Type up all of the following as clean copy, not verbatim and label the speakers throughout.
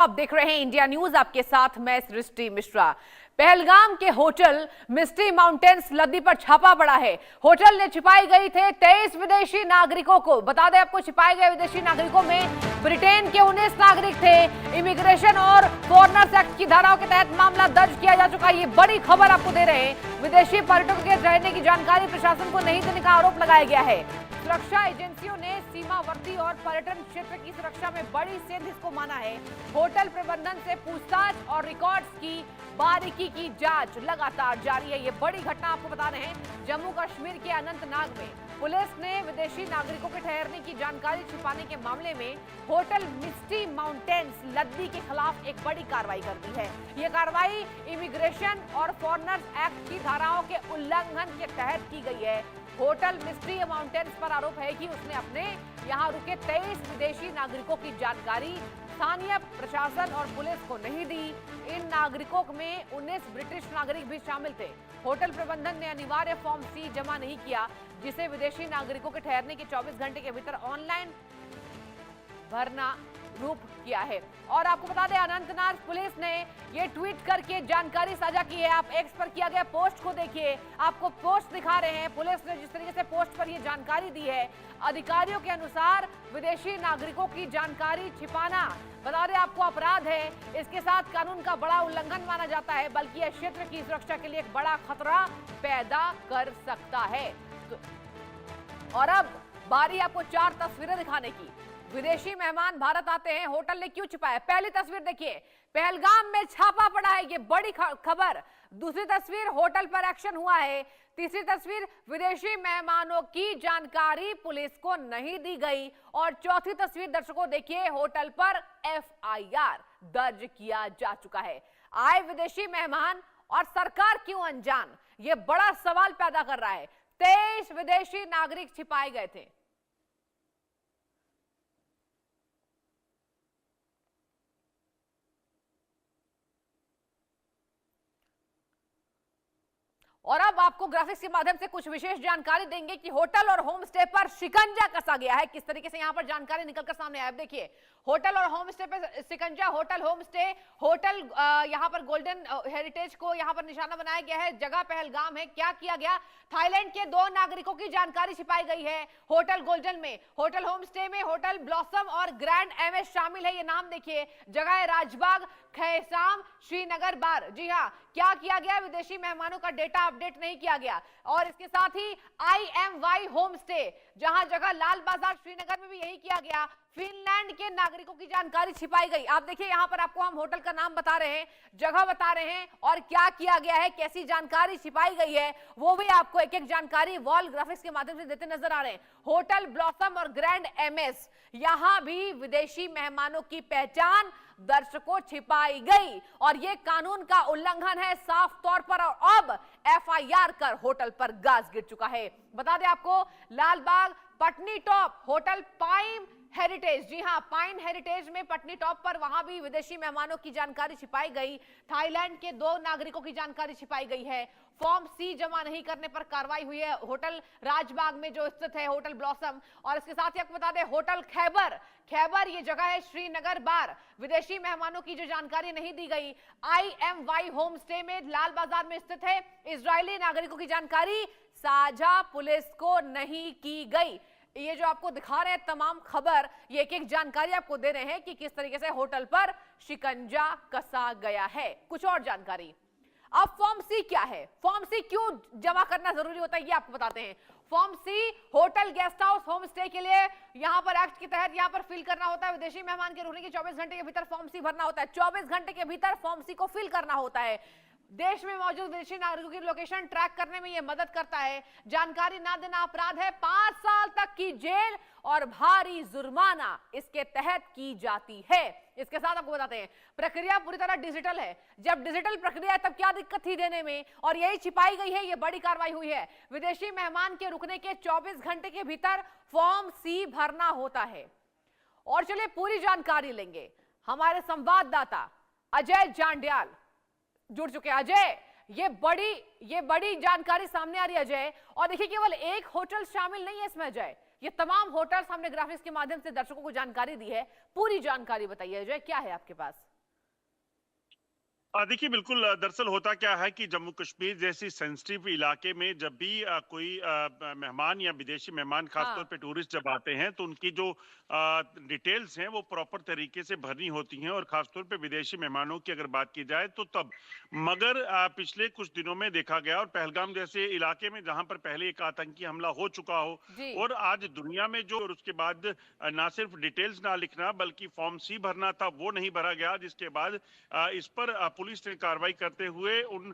Speaker 1: आप देख रहे हैं इंडिया न्यूज, आपके साथ मैं सृष्टि मिश्रा। पहलगाम के होटल मिस्टी माउंटेन्स लद्दी पर छापा पड़ा है। होटल ने छिपाई गई थे 23 विदेशी नागरिकों को। बता दें आपको, छिपाए गए विदेशी नागरिकों में ब्रिटेन के 19 नागरिक थे। इमिग्रेशन और फॉरेनर्स एक्ट की धाराओं के तहत मामला दर्ज किया जा चुका है। ये बड़ी खबर आपको दे रहे हैं। विदेशी पर्यटकों के रहने की जानकारी प्रशासन को नहीं देने का आरोप लगाया गया है। सुरक्षा एजेंसियों ने सीमावर्ती और पर्यटन क्षेत्र की सुरक्षा में बड़ी सेंध इसको माना है। होटल प्रबंधन से पूछताछ और रिकॉर्ड्स की बारीकी की जांच लगातार जारी है। ये बड़ी घटना आपको बता रहे हैं। जम्मू कश्मीर के अनंतनाग में पुलिस ने विदेशी नागरिकों के ठहरने की जानकारी छिपाने के मामले में होटल मिस्टी माउंटेन्स लद्दी के खिलाफ एक बड़ी कार्रवाई कर दी है। ये कार्रवाई इमिग्रेशन और फॉरेनर्स एक्ट की धाराओं के उल्लंघन के तहत की गई है। होटल मिस्टी माउंटेन्स पर आरोप है कि उसने अपने यहां रुके 23 विदेशी नागरिकों की जानकारी स्थानीय प्रशासन और पुलिस को नहीं दी। इन नागरिकों में 19 ब्रिटिश नागरिक भी शामिल थे। होटल प्रबंधन ने अनिवार्य फॉर्म सी जमा नहीं किया, जिसे विदेशी नागरिकों के ठहरने के 24 घंटे के भीतर ऑनलाइन भरना रूप किया है। और आपको बता दें, अनंतनाग पुलिस ने ये ट्वीट करके जानकारी साझा की है। आप एक्स पर किया गया पोस्ट को देखिए, आपको पोस्ट दिखा रहे हैं। पुलिस ने जिस तरीके से पोस्ट पर ये जानकारी दी है, अधिकारियों के अनुसार विदेशी नागरिकों की जानकारी छिपाना, बता दें आपको, अपराध है। इसके साथ कानून का बड़ा उल्लंघन माना जाता है, बल्कि यह क्षेत्र की सुरक्षा के लिए एक बड़ा खतरा पैदा कर सकता है। और अब बारी आपको 4 तस्वीरें दिखाने की। विदेशी मेहमान भारत आते हैं, होटल ने क्यों छिपाया? पहली तस्वीर देखिए, पहलगाम में छापा पड़ा है, ये बड़ी खबर। दूसरी तस्वीर, होटल पर एक्शन हुआ है। तीसरी तस्वीर, विदेशी मेहमानों की जानकारी पुलिस को नहीं दी गई। और चौथी तस्वीर दर्शकों देखिए, होटल पर एफआईआर दर्ज किया जा चुका है। आए विदेशी मेहमान और सरकार क्यों अनजान, ये बड़ा सवाल पैदा कर रहा है। 23 विदेशी नागरिक छिपाए गए थे। और अब आपको ग्राफिक्स के माध्यम से कुछ विशेष जानकारी देंगे कि होटल और होम स्टे पर शिकंजा कसा गया है। किस तरीके से यहां पर जानकारी निकलकर सामने आया, देखिए। होटल और होम स्टे पे शिकंजा, होटल होम स्टे, होटल यहां पर गोल्डन हेरिटेज को यहां पर निशाना बनाया गया है। जगह पहलगाम है। क्या किया गया? थाईलैंड के 2 नागरिकों की जानकारी छिपाई गई है होटल गोल्डन में। होटल होम स्टे में होटल ब्लॉसम और ग्रैंड एमएस शामिल है। ये नाम देखिए, जगह है राजबाग, खैसाम, श्रीनगर बार। जी हाँ, क्या किया गया? विदेशी मेहमानों का डेटा अपडेट नहीं किया गया। और इसके साथ ही IMY होम स्टे, जहां जगह लाल बाजार श्रीनगर में भी यही किया गया। फिनलैंड के नागरिकों की जानकारी छिपाई गई। आप देखिए, यहां पर आपको हम होटल का नाम बता रहे हैं, जगह बता रहे हैं, और क्या किया गया है, कैसी जानकारी छिपाई गई है, वो भी आपको एक एक जानकारी वॉल ग्राफिक्स के माध्यम से देते नजर आ रहे हैं। होटल ब्लॉसम और ग्रैंड एमएस, यहां भी विदेशी मेहमानों की पहचान दर्शकों छिपाई गई। और यह कानून का उल्लंघन है साफ तौर पर। और अब एफआईआर कर होटल पर गाज गिर चुका है। बता दें आपको, Lalbagh Patnitop hotel Pine Heritage, जी हां, पाइन हेरिटेज में पटनी टॉप पर, वहां भी विदेशी मेहमानों की जानकारी छिपाई गई। थाईलैंड के 2 नागरिकों की जानकारी छिपाई गई है। फॉर्म सी जमा नहीं करने पर कार्रवाई हुई है। होटल राजबाग में जो स्थित है होटल ब्लॉसम, और इसके साथ ही आपको बता दें, होटल खैबर, ये जगह है श्रीनगर बार, विदेशी मेहमानों की जो जानकारी नहीं दी गई। IMY होम स्टे में लाल बाजार में स्थित है। इजरायली नागरिकों की जानकारी साझा पुलिस को नहीं की गई। ये जो आपको दिखा रहे हैं तमाम खबर, ये एक एक जानकारी आपको दे रहे हैं कि किस तरीके से होटल पर शिकंजा कसा गया है। कुछ और जानकारी, अब फॉर्म सी क्या है, फॉर्म सी क्यों जमा करना जरूरी होता है, ये आपको बताते हैं। Form C hotel guest house home stay के लिए यहां पर एक्ट के तहत यहां पर फिल करना होता है। विदेशी मेहमान के रुकने के 24 घंटे के भीतर फॉर्म सी भरना होता है। 24 घंटे के भीतर फॉर्म सी को फिल करना होता है। देश में मौजूद विदेशी नागरिकों की लोकेशन ट्रैक करने में यह मदद करता है। जानकारी ना देना अपराध है। 5 साल तक की जेल और भारी जुर्माना इसके तहत की जाती है। इसके साथ आपको बताते हैं, प्रक्रिया पूरी तरह डिजिटल है। जब डिजिटल प्रक्रिया है तब क्या दिक्कत थी देने में, और यही छिपाई गई है। यह बड़ी कार्रवाई हुई है। विदेशी मेहमान के रुकने के 24 घंटे के भीतर फॉर्म सी भरना होता है। और चलिए पूरी जानकारी लेंगे, हमारे संवाददाता अजय जांड्याल जुड़ चुके हैं। अजय, ये बड़ी जानकारी सामने आ रही है अजय। और देखिए, केवल एक होटल शामिल नहीं है इसमें अजय, ये तमाम होटल्स हमने ग्राफिक्स के माध्यम से दर्शकों को जानकारी दी है। पूरी जानकारी बताइए अजय, क्या है आपके पास?
Speaker 2: देखिए बिल्कुल दरअसल होता क्या है कि जम्मू कश्मीर जैसी सेंसिटिव इलाके में जब भी कोई मेहमान या विदेशी मेहमान खासतौर
Speaker 1: हाँ।
Speaker 2: पे टूरिस्ट जब आते हैं तो उनकी जो डिटेल्स हैं वो प्रॉपर तरीके से भरनी होती हैं और खासतौर पे विदेशी मेहमानों की अगर बात की जाए तो तब मगर पिछले कुछ दिनों में देखा गया और पहलगाम जैसे इलाके में जहां पर पहले एक आतंकी हमला हो चुका हो
Speaker 1: जी।
Speaker 2: और आज दुनिया में जो और उसके बाद ना सिर्फ डिटेल्स ना लिखना बल्कि फॉर्म सी भरना था वो नहीं भरा गया जिसके बाद इस पर पुलिस ने कार्रवाई करते हुए उन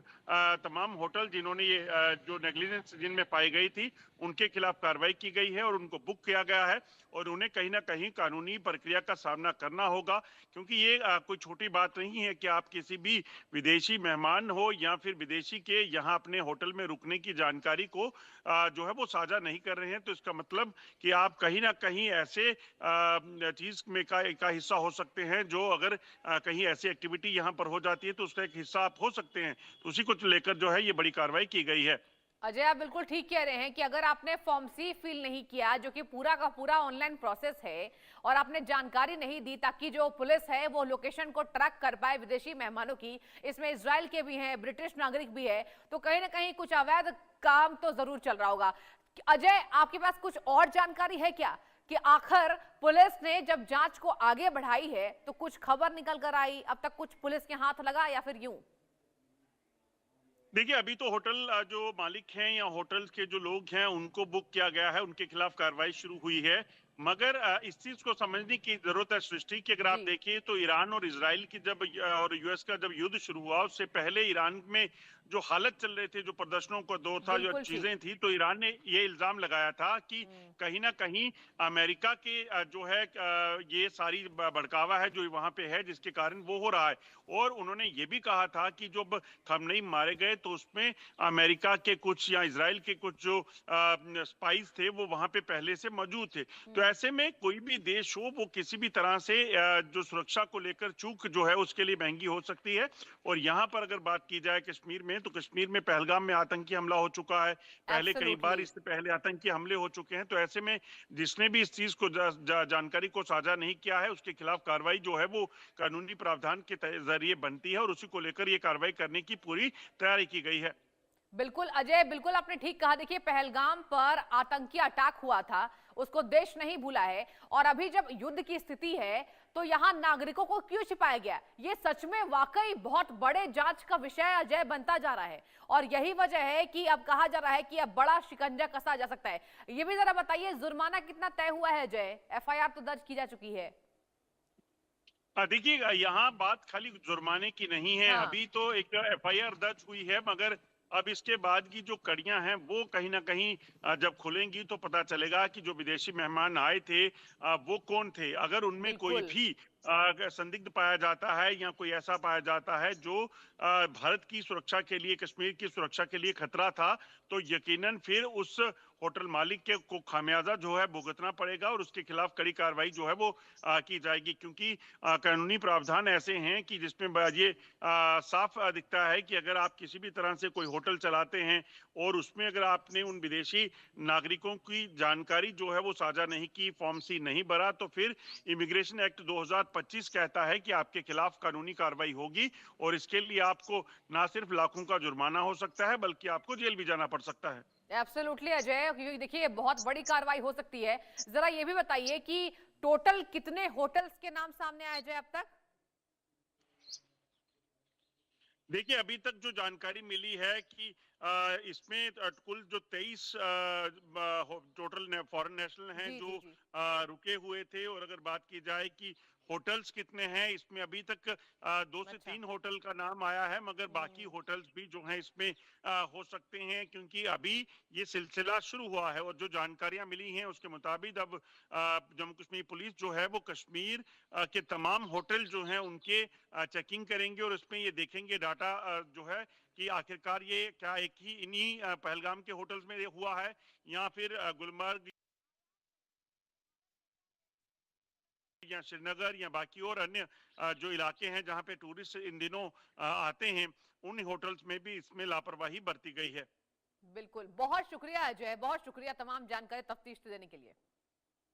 Speaker 2: तमाम होटल जिन्होंने ये जो नेग्लिजेंस जिनमें पाई गई थी उनके खिलाफ कार्रवाई की गई है और उनको बुक किया गया है और उन्हें कहीं ना कहीं कानूनी प्रक्रिया का सामना करना होगा क्योंकि ये कोई छोटी बात नहीं है कि आप किसी भी विदेशी मेहमान हो या फिर विदेशी के यहाँ अपने होटल में रुकने की जानकारी को जो है वो साझा नहीं कर रहे हैं तो इसका मतलब कि आप कहीं ना कहीं ऐसे चीज में का हिस्सा हो सकते हैं जो अगर कहीं ऐसी एक्टिविटी यहाँ पर हो जाती है तो उसका एक हिस्सा आप हो सकते हैं तो उसी को लेकर जो है ये बड़ी कार्रवाई की गई है।
Speaker 1: अजय, आप बिल्कुल ठीक कह रहे हैं कि अगर आपने फॉर्म सी फिल नहीं किया, जो कि पूरा का पूरा ऑनलाइन प्रोसेस है, और आपने जानकारी नहीं दी ताकि जो पुलिस है वो लोकेशन को ट्रैक कर पाए विदेशी मेहमानों की, इसमें इजराइल के भी हैं, ब्रिटिश नागरिक भी है, तो कहीं ना कहीं कुछ अवैध काम तो जरूर चल रहा होगा। अजय, आपके पास कुछ और जानकारी है क्या कि आखिर पुलिस ने जब जांच को आगे बढ़ाई है तो कुछ खबर निकल कर आई, अब तक कुछ पुलिस के हाथ लगा या फिर यूं?
Speaker 2: देखिए अभी तो होटल जो मालिक हैं या होटल के जो लोग हैं उनको बुक किया गया है उनके खिलाफ कार्रवाई शुरू हुई है मगर इस चीज को समझने की जरूरत है सृष्टि की अगर आप
Speaker 1: जी।
Speaker 2: देखिए तो ईरान और इसराइल की जब और यूएस का जब युद्ध शुरू हुआ उससे पहले ईरान में जो हालत चल रहे थे जो प्रदर्शनों का दौर था जो
Speaker 1: बिल्कुल ठीक।
Speaker 2: चीजें थी तो ईरान ने ये इल्जाम लगाया था कि
Speaker 1: हम्म।
Speaker 2: कहीं ना कहीं अमेरिका के जो है ये सारी भड़कावा है जो वहां पे है जिसके कारण वो हो रहा है और उन्होंने ये भी कहा था कि जब खमनेई मारे गए तो उसमें अमेरिका के कुछ या इसराइल के कुछ जो स्पाइस थे वो वहां पे पहले से मौजूद थे तो ऐसे में कोई भी देश हो वो किसी भी तरह से जो सुरक्षा को लेकर चूक जो है उसके लिए महंगी हो सकती है और यहाँ पर अगर बात की जाए कश्मीर में तो कश्मीर में पहलगाम में आतंकी हमला हो चुका है पहले कई बार
Speaker 1: एब्सोल्युटली।
Speaker 2: इससे पहले आतंकी हमले हो चुके हैं तो ऐसे में जिसने भी इस चीज को जानकारी को साझा नहीं किया है उसके खिलाफ कार्रवाई जो है वो कानूनी प्रावधान के जरिए बनती है और उसी को लेकर ये कार्रवाई करने की पूरी तैयारी की गई है।
Speaker 1: बिल्कुल अजय, बिल्कुल आपने ठीक कहा। देखिए, पहलगाम पर आतंकी अटैक हुआ था, उसको देश नहीं भूला है, और अभी जब युद्ध की स्थिति है तो यहां नागरिकों को क्यों छिपाया गया? ये सच में वाकई बहुत बड़े जांच का विषय अजय बनता जा रहा है, और यही वजह है कि अब कहा जा रहा है कि अब बड़ा शिकंजा कसा जा सकता है। ये भी जरा बताइए, जुर्माना कितना तय हुआ है अजय? एफआईआर तो दर्ज की जा चुकी है।
Speaker 2: देखिए यहाँ बात खाली जुर्माने की नहीं है
Speaker 1: हाँ।
Speaker 2: अभी तो एक एफआईआर दर्ज हुई है मगर अब इसके बाद की जो कड़ियां हैं वो कहीं ना कहीं जब खुलेंगी तो पता चलेगा कि जो विदेशी मेहमान आए थे वो कौन थे अगर उनमें कोई
Speaker 1: बिल्कुल।
Speaker 2: भी अगर संदिग्ध पाया जाता है या कोई ऐसा पाया जाता है जो भारत की सुरक्षा के लिए कश्मीर की सुरक्षा के लिए खतरा था तो यकीनन फिर उस होटल मालिक के को खामियाजा जो है भुगतना पड़ेगा और उसके खिलाफ कड़ी कार्रवाई जो है वो की जाएगी क्योंकि कानूनी प्रावधान ऐसे हैं कि जिसमें ये साफ दिखता है कि अगर आप किसी भी तरह से कोई होटल चलाते हैं और उसमें अगर आपने उन विदेशी नागरिकों की जानकारी जो है वो साझा नहीं की फॉर्म सी नहीं भरा तो फिर इमिग्रेशन एक्ट 2025 कहता है कि आपके खिलाफ कानूनी कार्रवाई होगी और इसके लिए आपको ना सिर्फ लाखों का जुर्माना हो सकता है बल्कि आपको जेल भी जाना पड़ सकता है।
Speaker 1: एब्सोल्युटली अजय, क्योंकि देखिए बहुत बड़ी कार्रवाई हो सकती है। जरा ये भी बताइए कि टोटल कितने होटल्स के नाम सामने आए अजय अब तक?
Speaker 2: देखिए अभी तक जो जानकारी मिली है कि इसमें कुल जो 23 टोटल फॉरेन नेशनल हैं
Speaker 1: जी जी
Speaker 2: जो
Speaker 1: जी।
Speaker 2: रुके हुए थे और अगर बात की जाए कि होटल्स कितने हैं इसमें अभी तक 2 से 3
Speaker 1: अच्छा।
Speaker 2: होटल का नाम आया है मगर बाकी
Speaker 1: हम्म।
Speaker 2: होटल्स भी जो हैं इसमें हो सकते हैं क्योंकि अभी ये सिलसिला शुरू हुआ है और जो जानकारियां मिली हैं उसके मुताबिक अब जम्मू कश्मीर पुलिस जो है वो कश्मीर के तमाम होटल जो हैं उनके चेकिंग करेंगे और उसमें ये देखेंगे डाटा जो है कि आखिरकार ये क्या एक ही इन्हीं पहलगाम के होटल्स में ये हुआ है या फिर गुलमर्ग या श्रीनगर या बाकी और अन्य जो इलाके हैं जहां पे टूरिस्ट इन दिनों आते हैं उन होटल्स में भी इसमें लापरवाही बरती गई है।
Speaker 1: बिल्कुल, बहुत शुक्रिया अजय, बहुत शुक्रिया तमाम जानकारी तफ्तीश देने के लिए।